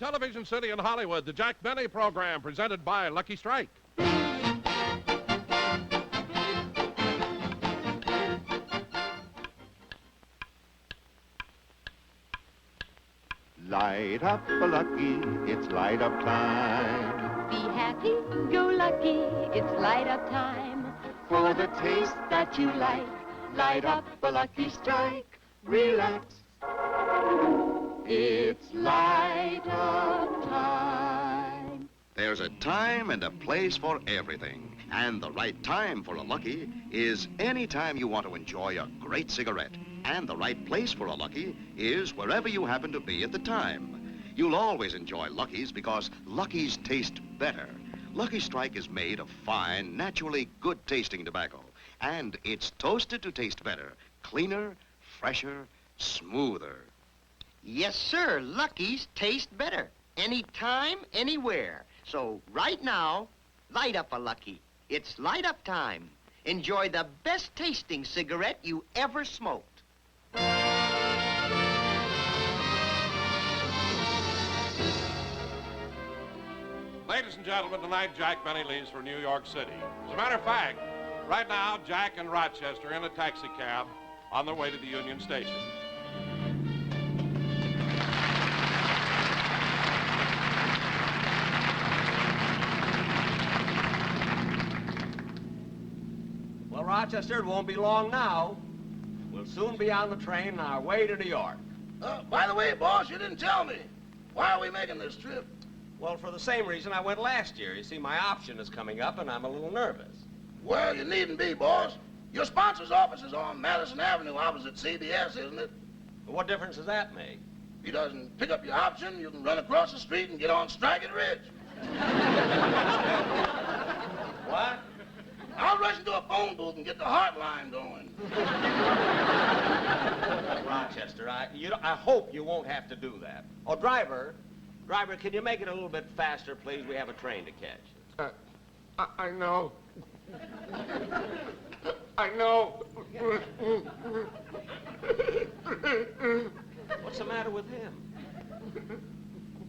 Television City in Hollywood, the Jack Benny program presented by Lucky Strike. Light up a lucky, it's light up time. Be happy, go lucky, it's light up time. For the taste that you like, light up a Lucky Strike. Relax, it's light up time. There's a time and a place for everything. And the right time for a Lucky is any time you want to enjoy a great cigarette. And the right place for a Lucky is wherever you happen to be at the time. You'll always enjoy Luckies because Luckies taste better. Lucky Strike is made of fine, naturally good-tasting tobacco. And it's toasted to taste better, cleaner, fresher, smoother. Yes, sir. Lucky's taste better. Anytime, anywhere. So right now, light up a Lucky. It's light up time. Enjoy the best tasting cigarette you ever smoked. Ladies and gentlemen, tonight Jack Benny leaves for New York City. As a matter of fact, right now, Jack and Rochester are in a taxi cab on their way to the Union Station. Well, Rochester, it won't be long now. We'll soon be on the train on our way to New York. By the way, boss, you didn't tell me. Why are we making this trip? Well, for the same reason I went last year. You see, my option is coming up, and I'm a little nervous. Well, you needn't be, boss. Your sponsor's office is on Madison Avenue opposite CBS, isn't it? But what difference does that make? If he doesn't pick up your option, you can run across the street and get on Strikey Ridge. What? I'll rush into a phone booth and get the heart line going. Rochester, I hope you won't have to do that. Oh, driver, can you make it a little bit faster, please? We have a train to catch. I know. I know. What's the matter with him?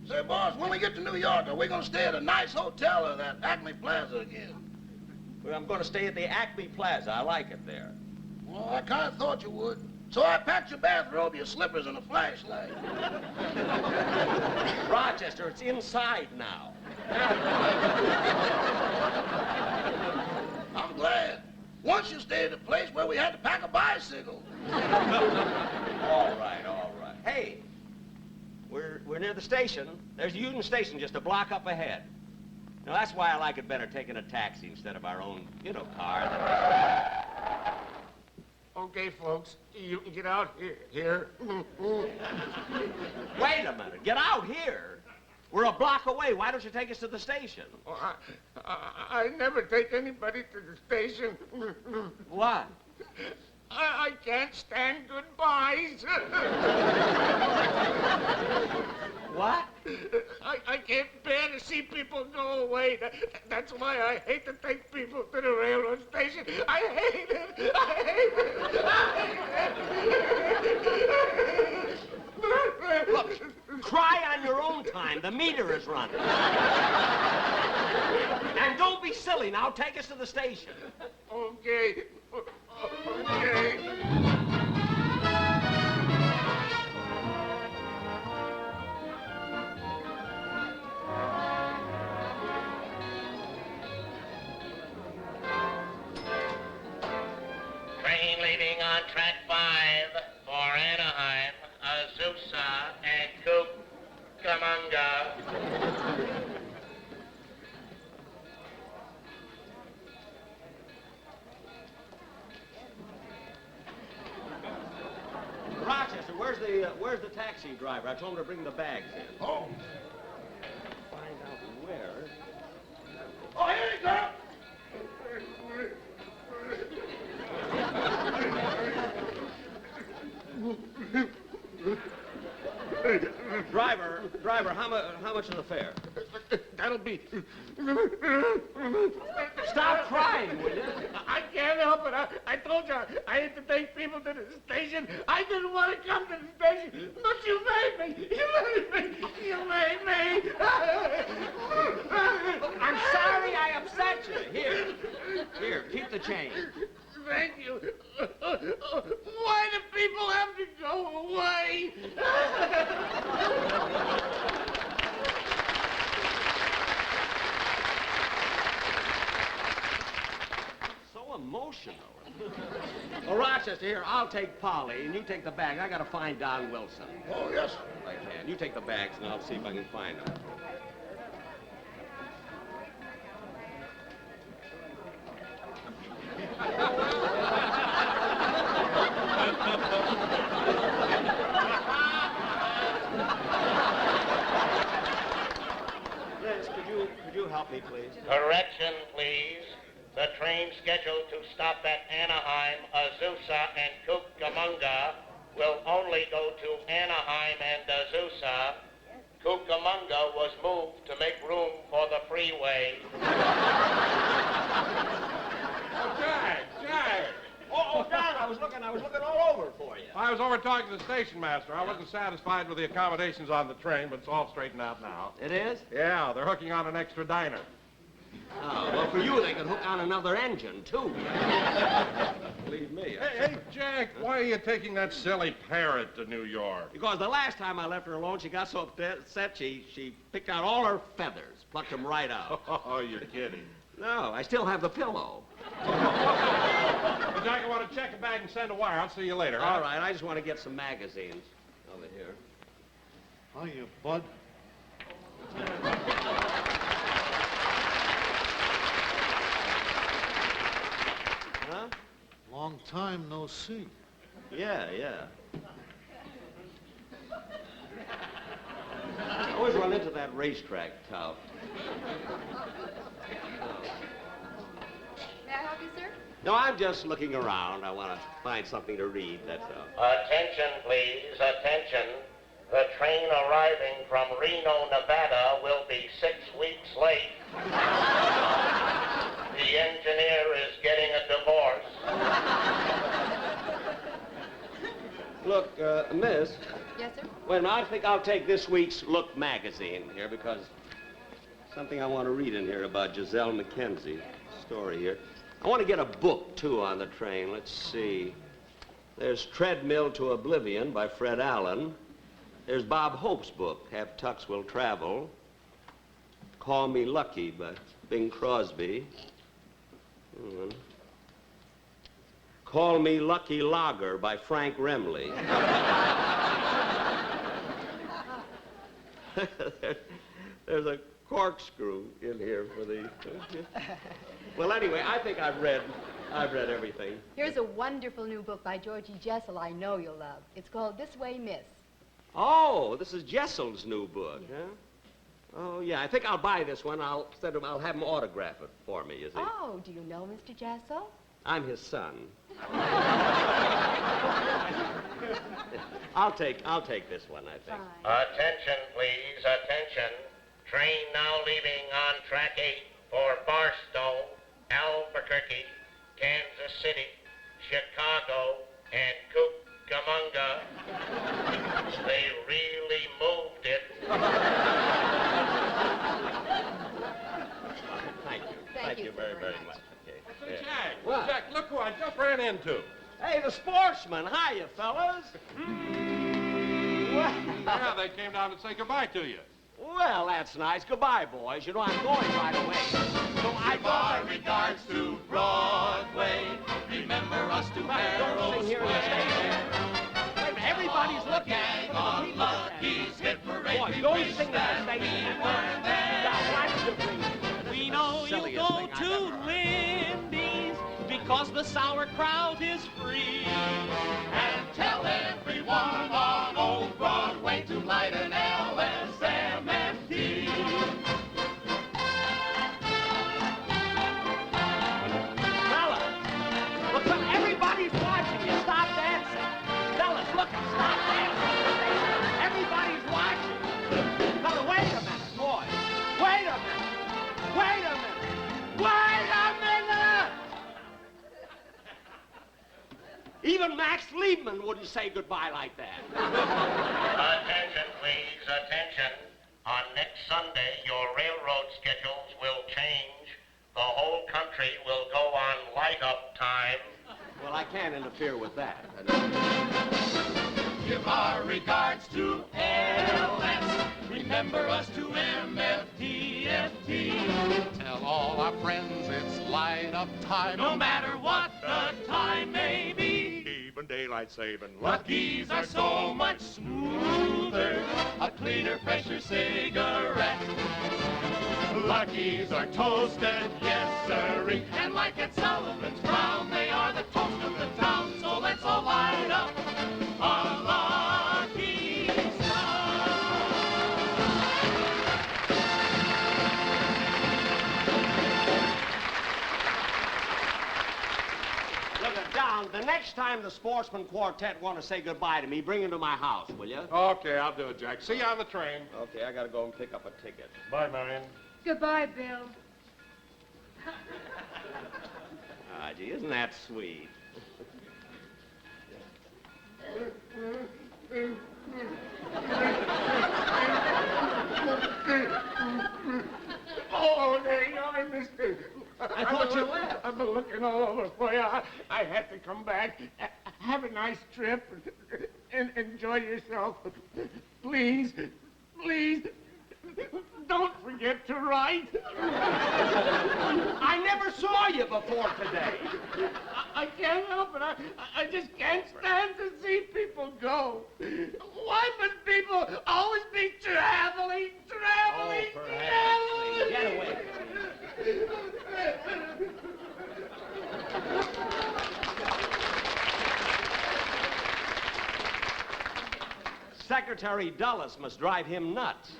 Say, boss, when we get to New York, are we going to stay at a nice hotel or that Acme Plaza again? Well, I'm going to stay at the Acme Plaza. I like it there. Well, I kind of thought you would. So I packed your bathrobe, your slippers, and a flashlight. Rochester, it's inside now. I'm glad. Once you stayed at a place where we had to pack a bicycle. All right. Hey, we're near the station. There's Union Station just a block up ahead. Now, that's why I like it better taking a taxi instead of our own, car. Okay, folks, you can get out here. Wait a minute. Get out here? We're a block away. Why don't you take us to the station? Oh, I never take anybody to the station. What? I can't stand goodbyes. What? I can't bear to see people go away. That's why I hate to take people to the railroad station. I hate it. Look, cry on your own time. The meter is running. And don't be silly now. Take us to the station. Okay. Okay. Train leaving on track 5 for Anaheim, Azusa, and Cucamonga. Rochester, where's the taxi driver? I told him to bring the bags in. Oh. Find out where. Oh, here he comes. Driver, how much is the fare? That'll be... Stop crying, will you? I can't help it. I told you I hate to take people to the station. I didn't want to come to the station, but you made me. You made me. You made me. I'm sorry I upset you. Here, keep the change. Thank you. Why do people have to go away? So emotional. Well, Rochester, here, I'll take Polly, and you take the bag. I gotta find Don Wilson. Oh, yes, sir. If I can. You take the bags, and I'll see if I can find them. Liz, could you help me, please? Correction, please. The train scheduled to stop at Anaheim, Azusa, and Cucamonga will only go to Anaheim and Azusa. Cucamonga was moved to make room for the freeway. Jack! Oh, Don, I was looking all over for you. I was over talking to the station master. I wasn't satisfied with the accommodations on the train, but it's all straightened out now. It is? Yeah, they're hooking on an extra diner. Oh, well, for you, they could hook on another engine, too. Believe me. Hey, Jack, why are you taking that silly parrot to New York? Because the last time I left her alone, she got so upset, she picked out all her feathers, plucked them right out. Oh, you're kidding. No, I still have the pillow. Well, Jack, I want to check a bag and send a wire. I'll see you later. huh? All right, I just want to get some magazines over here. Hiya, bud. Huh? Long time no see. Yeah. I always run into that racetrack tout. May I help you, sir? No, I'm just looking around. I want to find something to read, that's all. Attention, please, attention. The train arriving from Reno, Nevada will be 6 weeks late. The engineer is getting a divorce. Look, miss. Yes, sir? Wait a minute, I think I'll take this week's Look magazine here because something I want to read in here about Giselle McKenzie. Story here. I want to get a book, too, on the train. Let's see. There's Treadmill to Oblivion by Fred Allen. There's Bob Hope's book, Half Tucks Will Travel. Call Me Lucky by Bing Crosby. Call Me Lucky Lager by Frank Remley. There's a corkscrew in here for the... Well, anyway, I think I've read everything. Here's a wonderful new book by Georgie Jessel I know you'll love. It's called This Way, Miss. Oh, this is Jessel's new book, huh? Oh, yeah, I think I'll buy this one. I'll have him autograph it for me, you see. Oh, do you know Mr. Jessel? I'm his son. I'll take this one, I think. Fine. Attention, please, attention. Train now leaving on track 8 for Barstow, Albuquerque, Kansas City, Chicago, and Cucamonga. They really moved it. Thank you very, very much. Okay. Say, Yeah. Jack, What? Jack, look who I just ran into. Hey, the sportsman. Hiya, fellas. Yeah, they came down to say goodbye to you. Well, that's nice. Goodbye, boys. You know, I'm going right away. So I Give our regards to Broadway. Remember us to Barrow Don't sing here in the Square. station. Wait a minute, everybody's looking. Gang on Lucky's hit parade. Boy, We don't wish sing in that the we station. were there. Now, watch the thing. We know you Silliest go thing I've to ever heard. Lindy's because the sauerkraut is free. And tell everyone on Old Broadway to light an LSMFT. Fellas, look, everybody's watching you. Stop dancing. Fellas, look, stop dancing. Everybody's watching. Fella, wait a minute, boys. Wait a minute. Wait a minute. Wait a minute! Even Max Liebman wouldn't say goodbye like that. Attention, please, attention. On next Sunday, your railroad schedules will change. The whole country will go on light-up time. Well, I can't interfere with that. Give our regards to LS. Remember us to MFTFT. Tell all our friends it's light up time. No matter what the time may be, Even daylight saving. Lucky's are so much smoother, a cleaner, fresher cigarette. Lucky's are toasted, yes sirree, and like at Sullivan's Crown, they are the toast of the town. So let's all light up a Lucky's Look it down. The next time the Sportsman Quartet want to say goodbye to me, bring him to my house, will you? Okay, I'll do it, Jack. See you on the train. Okay, I gotta go and pick up a ticket. Bye, Marion. Goodbye, Bill. Ah, gee, isn't that sweet? Oh, there you are, mister. I thought you left. I've been looking all over for you. I had to come back. Have a nice trip and enjoy yourself. Please, please, don't forget to write. I never saw you before today. I can't help it. I just can't stand to see people go. Why must people always be traveling, traveling, traveling? Get away. Secretary Dulles must drive him nuts.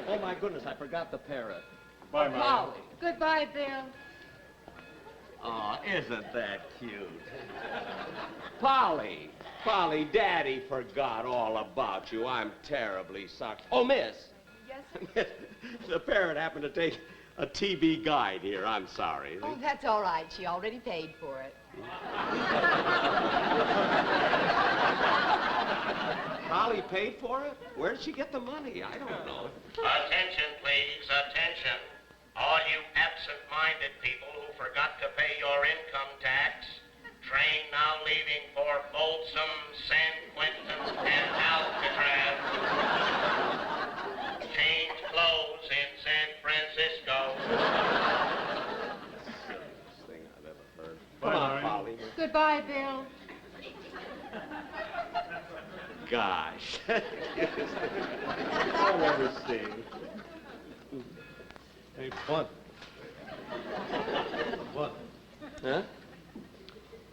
Oh, my goodness, I forgot the parrot. Bye, Marion. Polly. Goodbye, Bill. Oh, isn't that cute? Polly, Polly, Daddy forgot all about you. I'm terribly sorry. Oh, Miss. Yes? Miss, the parrot happened to take a TV guide here. I'm sorry. Oh, that's all right. She already paid for it. Polly paid for it? Where did she get the money? I don't know. Attention, please, attention. All you absent-minded people who forgot to pay your income tax. Train now leaving for Folsom, San Quentin, and Alcatraz. Change clothes in San Francisco. Silliest thing I've ever heard. Bye, Come on, Marion. Polly. Goodbye, Bill. Gosh. I'll never see. Hey, Bud. Bud, Huh?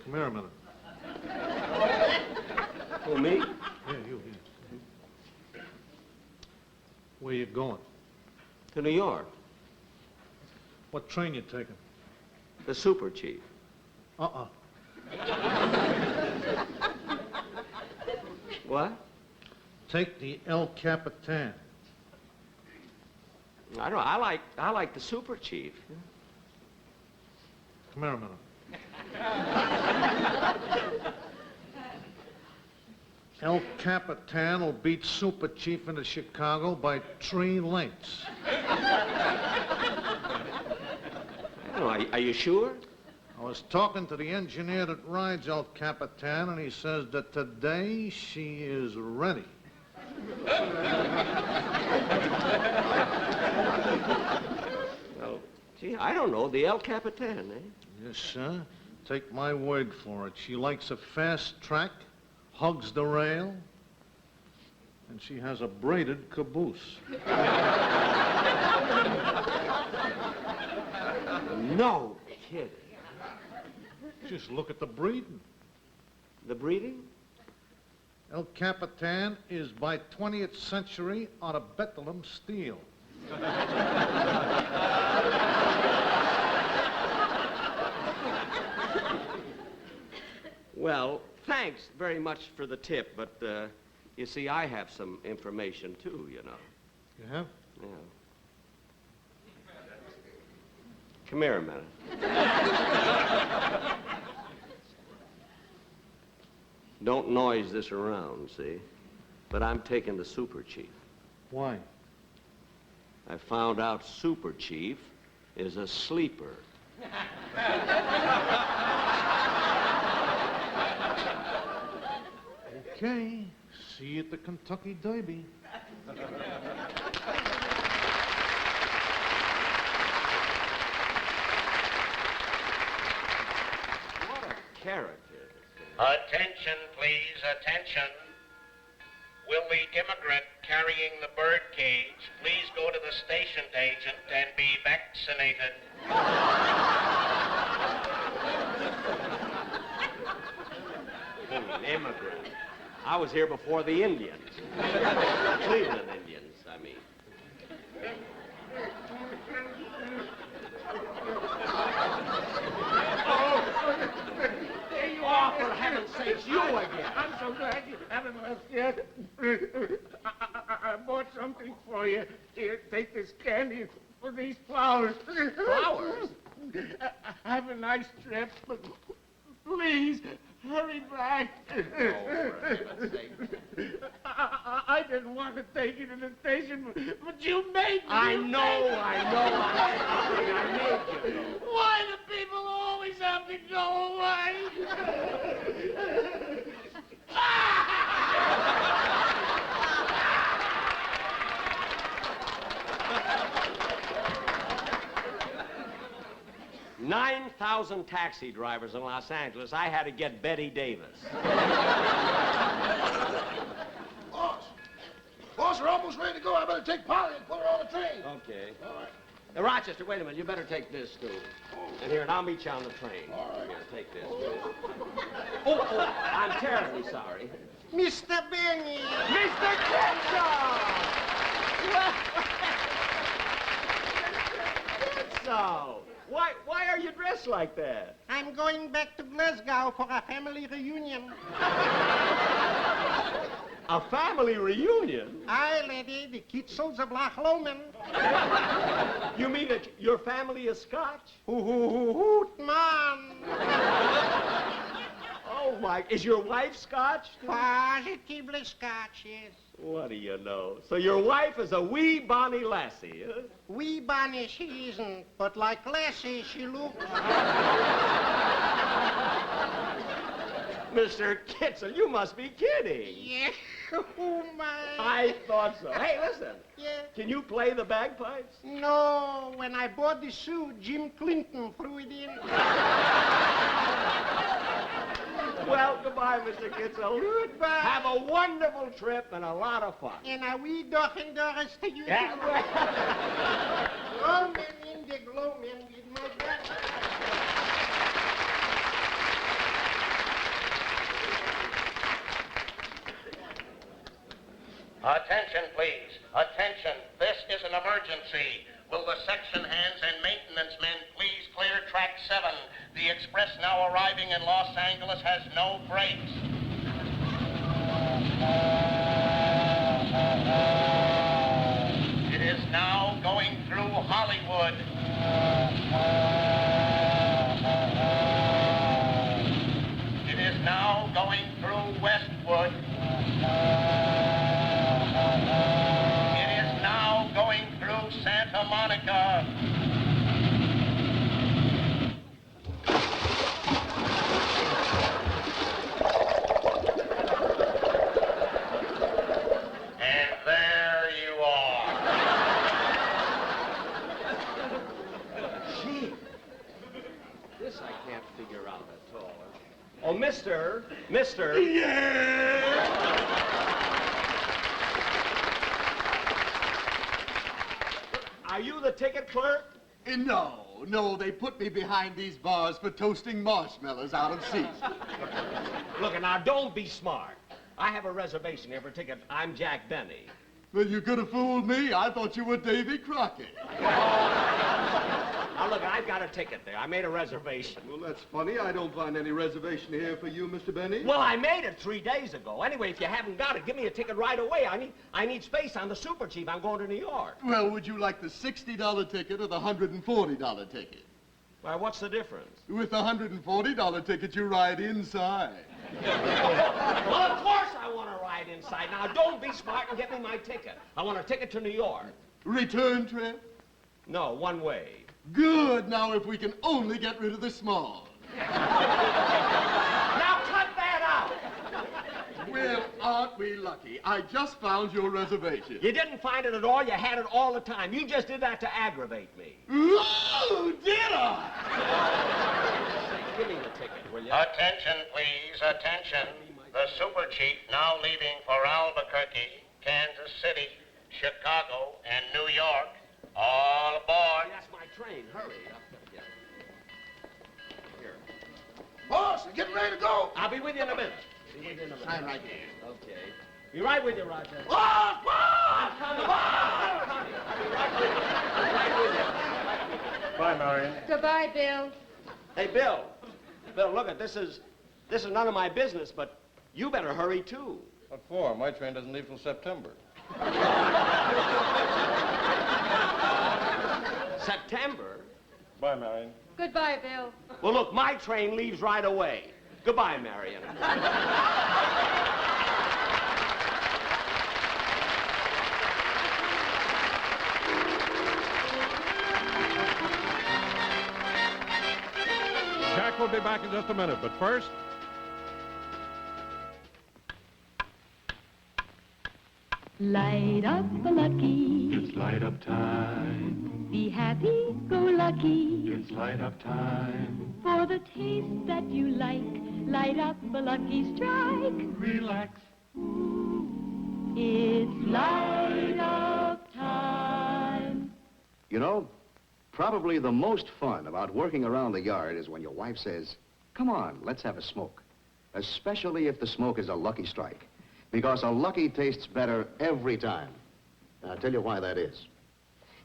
come here a minute. Who, me? Yeah, you. Where you going? To New York. What train you taking? The super chief. Uh-uh. What? Take the El Capitan. I don't. I like the super chief. Come here a minute. El Capitan will beat Super Chief into Chicago by 3 lengths. Are you sure? I was talking to the engineer that rides El Capitan, and he says that today she is ready. Well, gee, I don't know. The El Capitan, eh? Yes, sir. Take my word for it. She likes a fast track, hugs the rail, and she has a braided caboose. No kidding. Just look at the breeding. The breeding? El Capitan is by 20th century out of Bethlehem steel. Well, thanks very much for the tip, but, you see, I have some information, too, you know. You have? Yeah. Come here a minute. Don't noise this around, see? But I'm taking the Super Chief. Why? I found out Super Chief is a sleeper. Okay. See you at the Kentucky Derby. What a character. Attention, please, attention. Will the immigrant carrying the bird cage please go to the station agent and be vaccinated? Immigrant. I was here before the Indians. Cleveland Indians, I mean. There you Oh, are. for heaven's sakes, you again. I'm so glad you haven't left yet. I bought something for you. Here, take this candy for these flowers. Flowers? Have a nice trip, but please hurry back. Oh, for heaven's sake. I didn't want to take you to the station, but you made me. I know. I made you. Why do people always have to go away? $9,000 taxi drivers in Los Angeles. I had to get Betty Davis. Boss, we're almost ready to go. I better take Polly and put her on the train. Okay. All right. Now, Rochester, wait a minute. You better take this, too. And here, and I'll meet you on the train. All right. Here, take this. Oh, I'm terribly sorry. Mr. Benny. Mr. Kitzel! Kitzel! Why are you dressed like that? I'm going back to Glasgow for a family reunion. A family reunion? Aye, lady, the Kitzels of Loch Lomond. You mean that your family is Scotch? Hoot, man. Oh, my. Is your wife Scotch? Positively Scotch, yes. What do you know? So your wife is a wee bonny lassie, huh? Wee Bonnie she isn't, but like Lassie she looks. Mr. Kitzel, you must be kidding. Yeah, oh my. I thought so. Hey, listen. Yeah. Can you play the bagpipes? No, when I bought the suit, Jim Clinton threw it in. Well, goodbye, Mr. Kitzel. Goodbye. Have a wonderful trip and a lot of fun. And a wee Dochen Doris to you. Yeah. Glow man in the glow man with my back. Attention, please. Attention. This is an emergency. Will the section hands and maintenance men please clear track 7? The express now arriving in Los Angeles has no brakes. It is now going through Hollywood. It is now going through Westwood. It is now going through Santa Monica. And there you are. Gee, this I can't figure out at all. Oh, Mister. Yeah! Are you the ticket clerk? No, they put me behind these bars for toasting marshmallows out of season. Look, now, don't be smart. I have a reservation here for a ticket. I'm Jack Benny. Well, you could have fooled me. I thought you were Davy Crockett. Now, look, I've got a ticket there. I made a reservation. Well, that's funny. I don't find any reservation here for you, Mr. Benny. Well, I made it 3 days ago. Anyway, if you haven't got it, give me a ticket right away. I need space on the Super Chief. I'm going to New York. Well, would you like the $60 ticket or the $140 ticket? Why, what's the difference? With the $140 ticket, you ride inside. Well, of course I want to ride inside. Now, don't be smart and get me my ticket. I want a ticket to New York. Return trip? No, one way. Good. Now, if we can only get rid of the small. Now, cut that out. Well, aren't we lucky? I just found your reservation. You didn't find it at all. You had it all the time. You just did that to aggravate me. Ooh, did I? Give me the ticket, will you? Attention, please, attention. The Super Chief now leaving for Albuquerque, Kansas City, Chicago, and New York. All aboard. That's my train. Hurry up. Here. Boss, we're getting ready to go. I'll be with you in a minute. Sign right here. Okay. Be right with you, Roger. Boss, boss! I'll be right with you. I'll be right with you. Bye, Marion. Goodbye, Bill. Hey, Bill. Bill, look at this is none of my business, but you better hurry too. What for? My train doesn't leave till September. September? Bye, Marion. Goodbye, Bill. Well, look, my train leaves right away. Goodbye, Marion. Jack will be back in just a minute, but first... Light up a lucky. It's light up time. Be happy, go lucky. It's light up time. For the taste that you like, light up a lucky strike. Relax. It's light up time. You know, probably the most fun about working around the yard is when your wife says, "Come on, let's have a smoke." Especially if the smoke is a Lucky Strike. Because a Lucky tastes better every time. And I'll tell you why that is.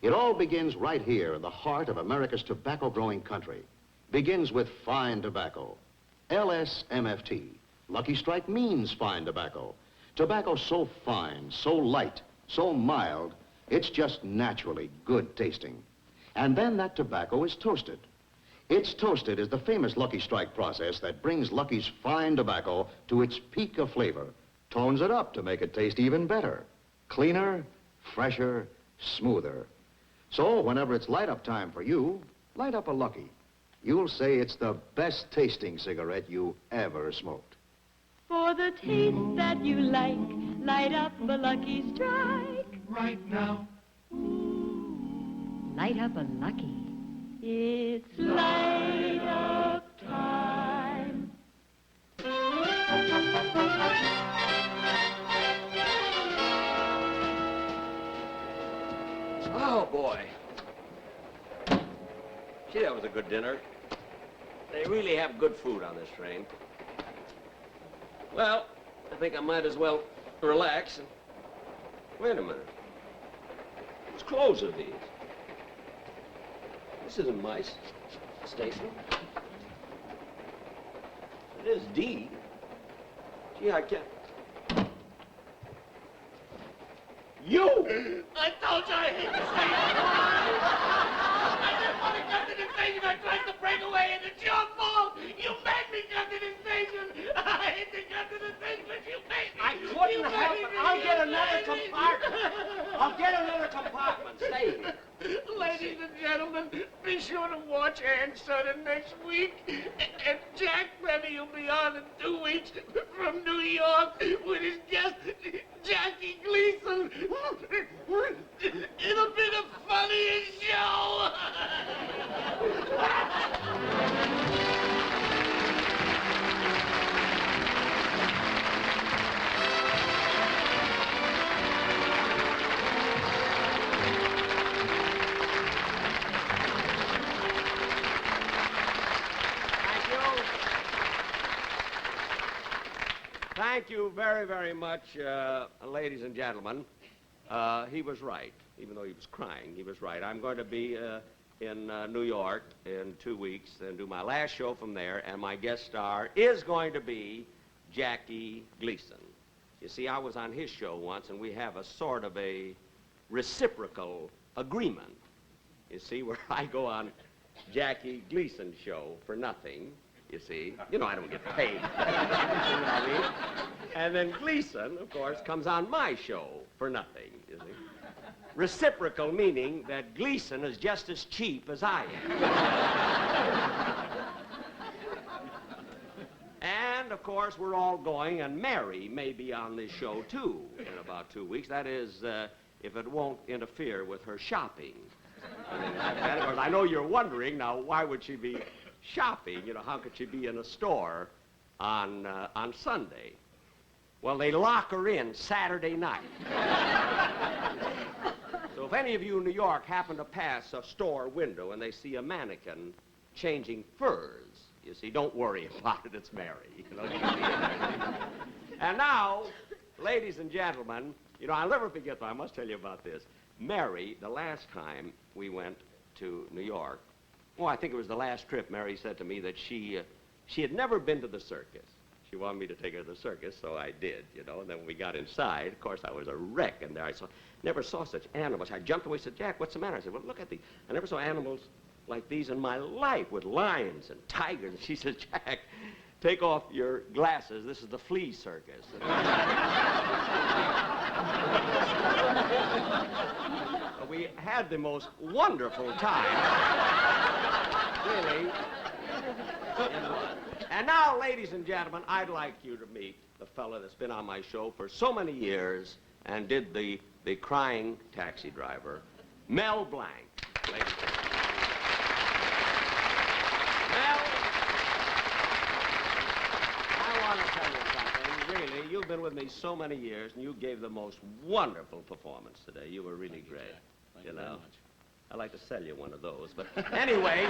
It all begins right here in the heart of America's tobacco-growing country. Begins with fine tobacco. LSMFT. Lucky Strike means fine tobacco. Tobacco so fine, so light, so mild, it's just naturally good tasting. And then that tobacco is toasted. It's toasted is the famous Lucky Strike process that brings Lucky's fine tobacco to its peak of flavor. Tones it up to make it taste even better. Cleaner, fresher, smoother. So whenever it's light-up time for you, light up a Lucky. You'll say it's the best tasting cigarette you ever smoked. For the taste that you like, light up a Lucky Strike. Right now. Light up a Lucky. It's light up time. Oh, boy. Gee, that was a good dinner. They really have good food on this train. Well, I think I might as well relax and... Wait a minute. Whose clothes are these? This isn't my station. It is D. Gee, I can't... You! I told you I hate the station. I didn't want to come to the station. I tried to break away, and it's your fault. You made me come to the station. I hate to come to the station, but you made me. I couldn't help it. I'll get another compartment. I'll get another compartment. Stay here. Ladies and gentlemen, be sure to watch Ann Sutter next week. And Jack Benny will be on in 2 weeks from New York with his guest, Jackie Gleason. It'll be the funniest show. Thank you very, very much, ladies and gentlemen. He was right. Even though he was crying, he was right. I'm going to be in New York in 2 weeks and do my last show from there, and my guest star is going to be Jackie Gleason. You see, I was on his show once, and we have a sort of a reciprocal agreement. You see, where I go on Jackie Gleason's show for nothing, you see. You know, I don't get paid. You know what I mean? And then Gleason, of course, comes on my show for nothing, you see. Reciprocal meaning that Gleason is just as cheap as I am. And, of course, we're all going, and Mary may be on this show, too, in about 2 weeks. That is, if it won't interfere with her shopping. I know you're wondering, now, why would she be shopping? You know, how could she be in a store on Sunday? Well, they lock her in Saturday night. So if any of you in New York happen to pass a store window and they see a mannequin changing furs, you see, don't worry about it, it's Mary. You know, and now, ladies and gentlemen, you know, I'll never forget, I must tell you about this. Mary, the last time we went to New York, oh, I think it was the last trip, Mary said to me that she had never been to the circus. She wanted me to take her to the circus, so I did, you know. And then when we got inside, of course, I was a wreck in there. Never saw such animals. I jumped away and said, Jack, what's the matter? I said, well, look at these. I never saw animals like these in my life, with lions and tigers. And she says, Jack, take off your glasses. This is the flea circus. We had the most wonderful time. Really. And now, ladies and gentlemen, I'd like you to meet the fellow that's been on my show for so many years and did the crying taxi driver, Mel Blanc. Ladies and gentlemen. Mel, I want to tell you something. Really, you've been with me so many years, and you gave the most wonderful performance today. You were really great. Thank you very much. I'd like to sell you one of those, but anyway,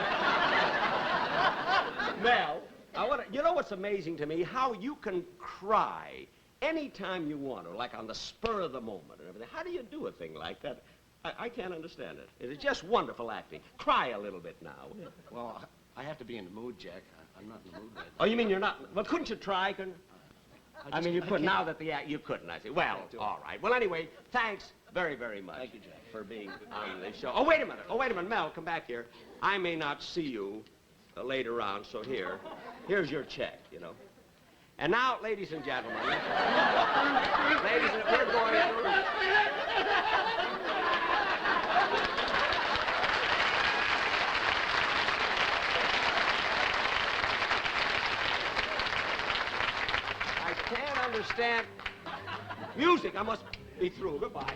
Mel, you know what's amazing to me? How you can cry anytime you want to, like on the spur of the moment and everything. How do you do a thing like that? I can't understand it. It is just wonderful acting. Cry a little bit now. Well, I have to be in the mood, Jack. I'm not in the mood right now. Oh, you mean you're not? Well, couldn't you try? I mean, you couldn't. Now that you couldn't, I say. Well, all right. Well, anyway, thanks very, very much. Thank you, Jack. For being on the show. Oh, wait a minute. Mel, come back here. I may not see you later on, so here's your check, you know. And now, ladies and gentlemen, we're going to... I can't understand music. I must be through. Goodbye.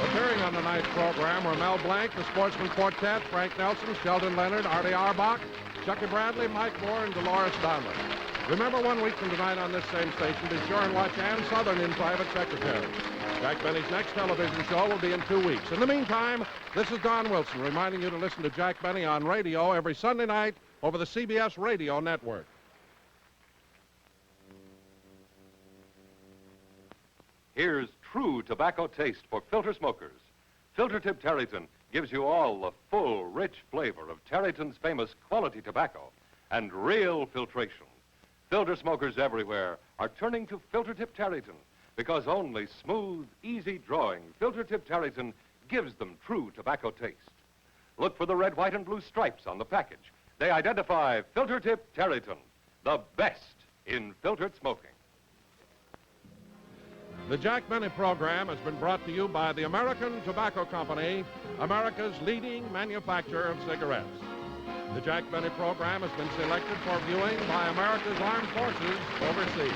Appearing on tonight's program were Mel Blanc, the Sportsman Quartet, Frank Nelson, Sheldon Leonard, Artie Auerbach, Chucky Bradley, Mike Moore, and Dolores Donlin. Remember, 1 week from tonight on this same station, be sure and watch Ann Southern in Private Secretary. Jack Benny's next television show will be in 2 weeks. In the meantime, this is Don Wilson reminding you to listen to Jack Benny on radio every Sunday night over the CBS Radio Network. Here's true tobacco taste for filter smokers. Filter Tip Tareyton gives you all the full, rich flavor of Tareyton's famous quality tobacco and real filtration. Filter smokers everywhere are turning to Filter Tip Tareyton because only smooth, easy-drawing Filter Tip Tareyton gives them true tobacco taste. Look for the red, white, and blue stripes on the package. They identify Filter Tip Tareyton, the best in filtered smoking. The Jack Benny program has been brought to you by the American Tobacco Company, America's leading manufacturer of cigarettes. The Jack Benny program has been selected for viewing by America's armed forces overseas.